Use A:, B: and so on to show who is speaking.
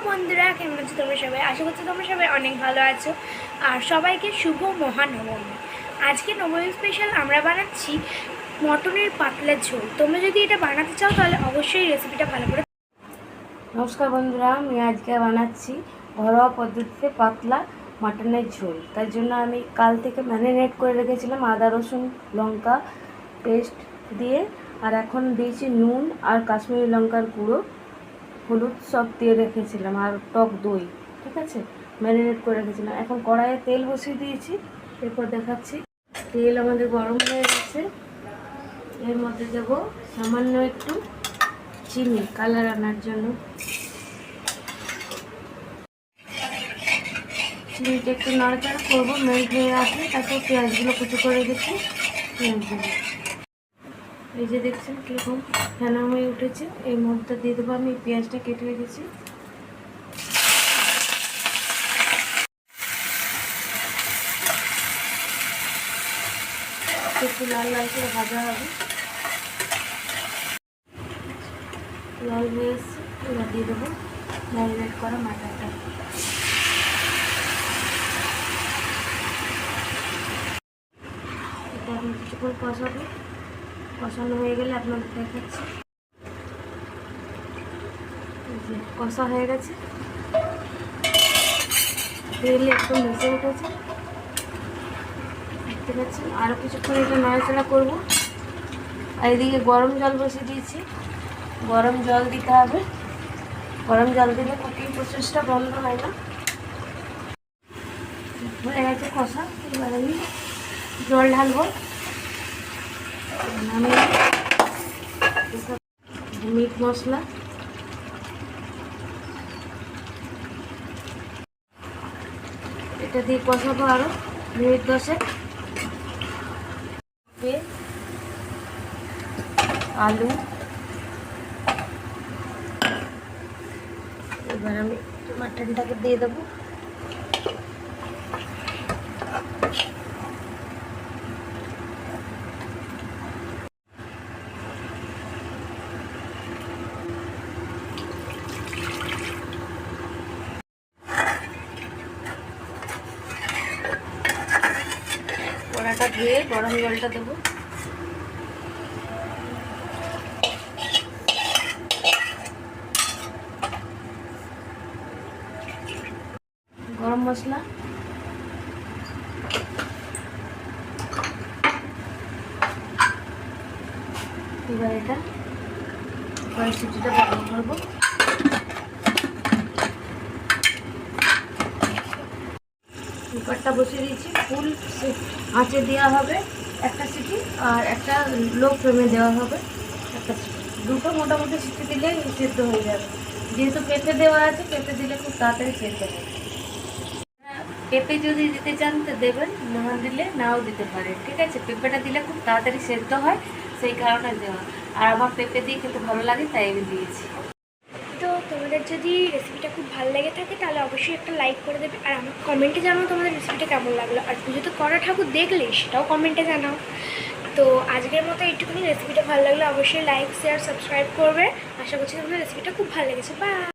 A: বন্ধুরা, কেমন আছো তোমরা সবাই? আশা করছি তোমরা সবাই অনেক ভালো আছো। আর সবাইকে শুভ মহানবমী। আজকে নবমী স্পেশাল আমরা বানাচ্ছি মটনের পাতলা ঝোল। তোমরা যদি এটা বানাতে চাও তাহলে অবশ্যই রেসিপিটা ভালো করে।
B: নমস্কার বন্ধুরা, আমি আজকে বানাচ্ছি ঘরোয়া পদ্ধতিতে পাতলা মাটনের ঝোল। তার জন্য আমি কাল থেকে ম্যারিনেট করে রেখেছিলাম আদা রসুন লঙ্কা পেস্ট দিয়ে, আর এখন দিয়েছি নুন আর কাশ্মীরি লঙ্কার গুঁড়ো, হলুদ সব দিয়ে রেখেছিলাম, আর টক দই। ঠিক আছে, ম্যারিনেট করে রেখেছিলাম। এখন কড়াইয়ে তেল বসিয়ে দিয়েছি, এরপর দেখাচ্ছি। তেল আমাদের গরম হয়ে গেছে, এর মধ্যে দেবো সামান্য একটু চিনি কালার আনার জন্য। চিনিটা একটু নাড়াচাড়া করবো, মেল্ট হয়ে আসলে তারপর পেঁয়াজগুলো কুচি করে রেখেছি পেঁয়াজ দেবো। এই যে দেখছেন কীরকম ফেনা হয়ে উঠেছে, এর মধ্যে দিয়ে দেবো আমি পেঁয়াজটা কেটে রেখেছি। একটু লাল লাল করে ভাজা হবে, লাল হয়ে এসছে। এবার দিয়ে দেবো ম্যারিনেট করা মাটনটা। এটা এখন কিছুক্ষণ কষাবো, কষানো হয়ে গেলে আপনাদের দেখাচ্ছি। কষা হয়ে গেছে, তেল একদম ভেসে উঠেছে, দেখতে পাচ্ছেন। আরও কিছুক্ষণ এটা নাড়াচাড়া করবো। আর এদিকে গরম জল বসিয়ে দিয়েছি, গরম জল দিতে হবে। গরম জল দিলে কুকিং প্রসেসটা বন্ধ হয় না। হয়ে গেছে কষা, এবার আমি জল ঢালবো। আমি মিট মশলা, এটা দিয়ে কষাবো আরও মিনিট 10। আলু, এবার আমি মাটনটাকে দিয়ে দেবো। কড়াটা ধুয়ে গরম জলটা দেবো। গরম মশলা, এবার এটা সিটিটা বন্ধ করবো। কুকারটা বসিয়ে দিয়েছি, ফুল আঁচে দেওয়া হবে একটা সিটি, আর একটা লো ফ্লেমে দেওয়া হবে একটা সিটি। দুটো মোটামুটি সিটি দিলে সেদ্ধ হয়ে যাবে। যেহেতু পেঁপে দেওয়া আছে, পেঁপে দিলে খুব তাড়াতাড়ি সেদ্ধ হবে। পেঁপে যদি দিতে চান তো দেবেন, না দিলে নাও দিতে পারে। ঠিক আছে, পেঁপেটা দিলে খুব তাড়াতাড়ি সেদ্ধ হয়, সেই কারণে দেওয়া। আর আমার পেঁপে দিয়ে খেতে ভালো লাগে, তাই আমি দিয়েছি।
A: তো তোমাদের যদি রেসিপিটা খুব ভালো লেগে থাকে তাহলে অবশ্যই একটা লাইক করে দেবে, আর আমার কমেন্টে জানাও তোমাদের রেসিপিটা কেমন লাগলো। আর পুজোতে করা ঠাকুর দেখলে সেটাও কমেন্টে জানাও। তো আজকের মতো এইটুকুনি। রেসিপিটা ভালো লাগলে অবশ্যই লাইক শেয়ার সাবস্ক্রাইব করবে। আশা করছি তোমাদের রেসিপিটা খুব ভালো লেগেছে। বাই।